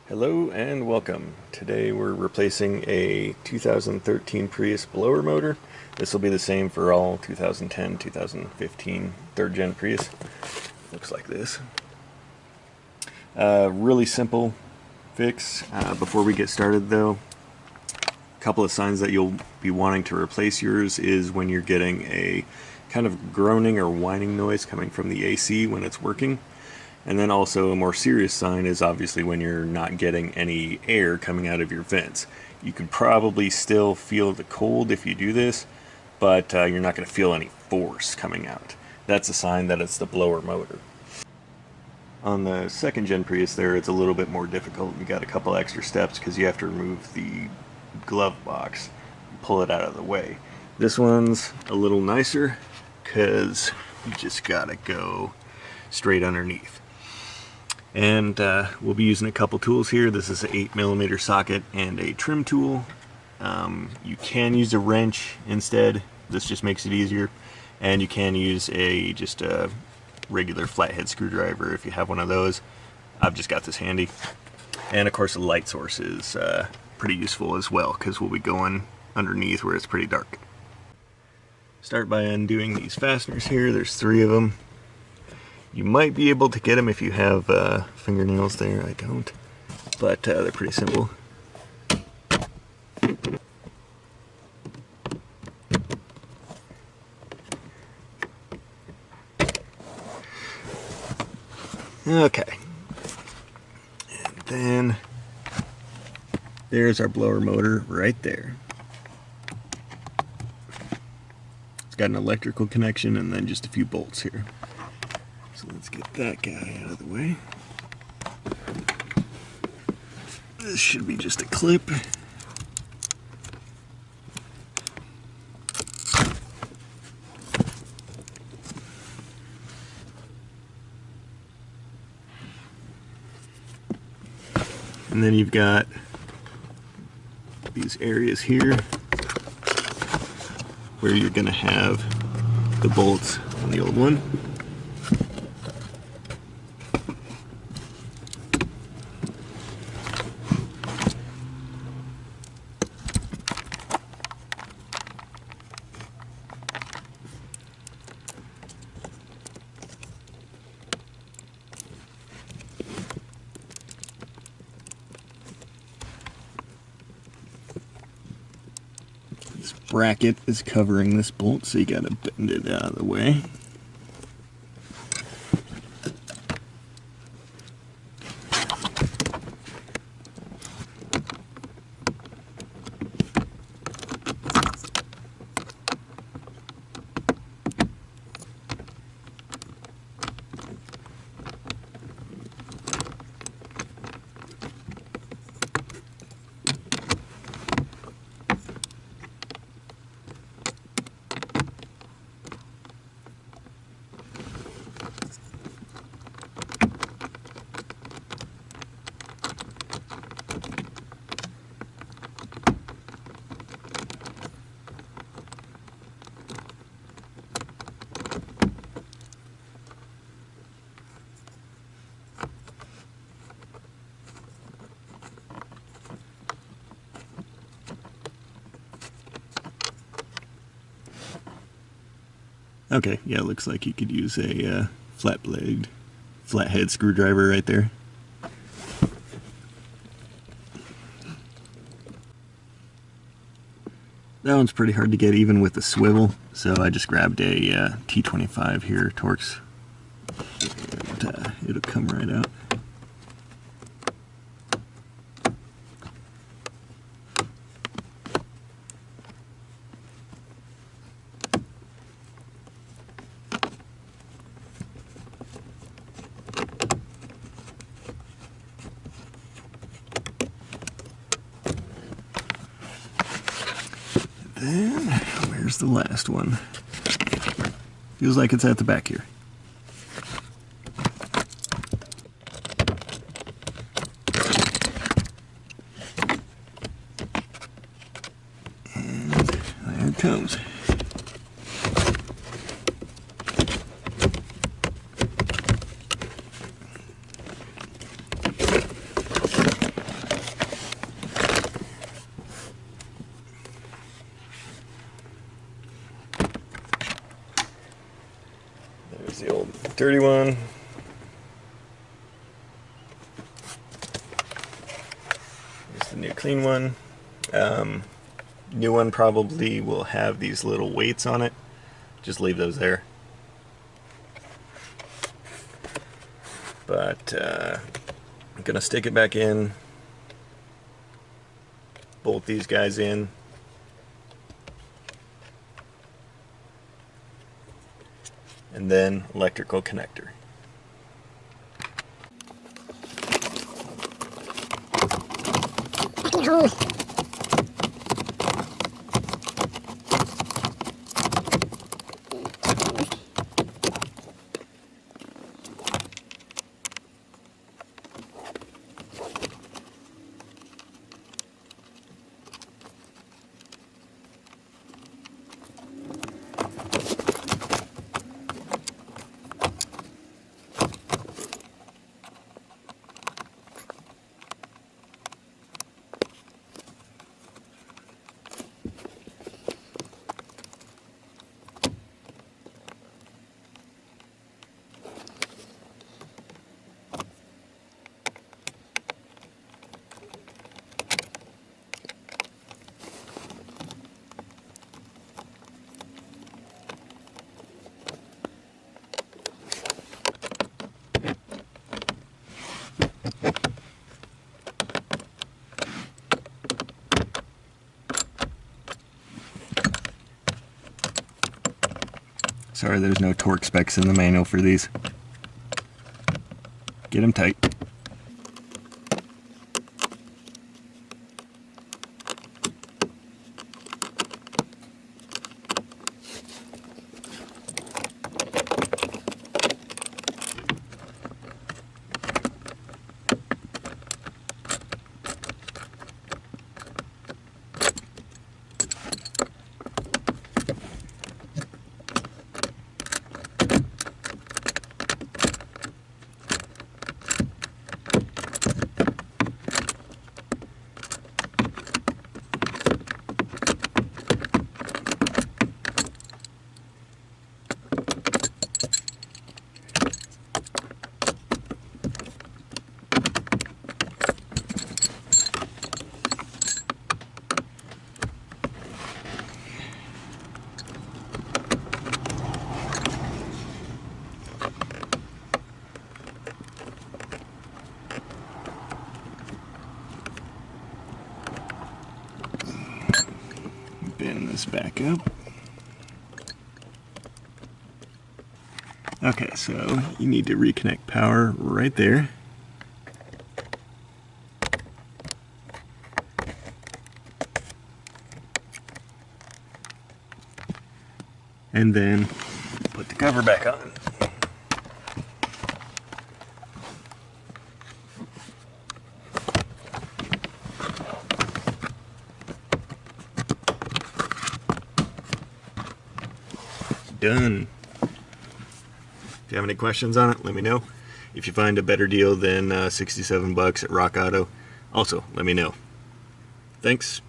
Hello and welcome. Today we're replacing a 2013 Prius blower motor. This will be the same for all 2010, 2015 third gen Prius. Looks like this. Really simple fix. Before we get started though, a couple of signs that you'll be wanting to replace yours is when you're getting a kind of groaning or whining noise coming from the AC when it's working. And then also a more serious sign is obviously when you're not getting any air coming out of your vents. You can probably still feel the cold if you do this, but you're not going to feel any force coming out. That's a sign that it's the blower motor. On the second gen Prius there, it's a little bit more difficult. You got a couple extra steps because you have to remove the glove box, pull it out of the way. This one's a little nicer because you just gotta go straight underneath. And we'll be using a couple tools here. This is an 8mm socket and a trim tool. You can use a wrench instead. This just makes it easier. And you can use just a regular flathead screwdriver if you have one of those. I've just got this handy. And of course a light source is pretty useful as well because we'll be going underneath where it's pretty dark. Start by undoing these fasteners here. There's 3 of them. You might be able to get them if you have fingernails there. I don't, but they're pretty simple. Okay, and then there's our blower motor right there. It's got an electrical connection and then just a few bolts here. So let's get that guy out of the way. This should be just a clip. And then you've got these areas here where you're going to have the bolts on the old one. This bracket is covering this bolt, so you gotta bend it out of the way. Okay, yeah, it looks like you could use a flathead screwdriver right there. That one's pretty hard to get even with the swivel, so I just grabbed a T25 here, Torx, and it'll come right out. Then, where's the last one? Feels like it's at the back here. And there it comes. dirty one. Here's the new clean one. New one probably will have these little weights on it. Just leave those there. But I'm gonna stick it back in, bolt these guys in, and then electrical connector. Sorry, there's no torque specs in the manual for these. Get them tight. Bend this back up. Okay, so you need to reconnect power right there. And then put the cover back on. Done. If you have any questions on it, let me know. If you find a better deal than $67 at Rock Auto, also let me know. Thanks.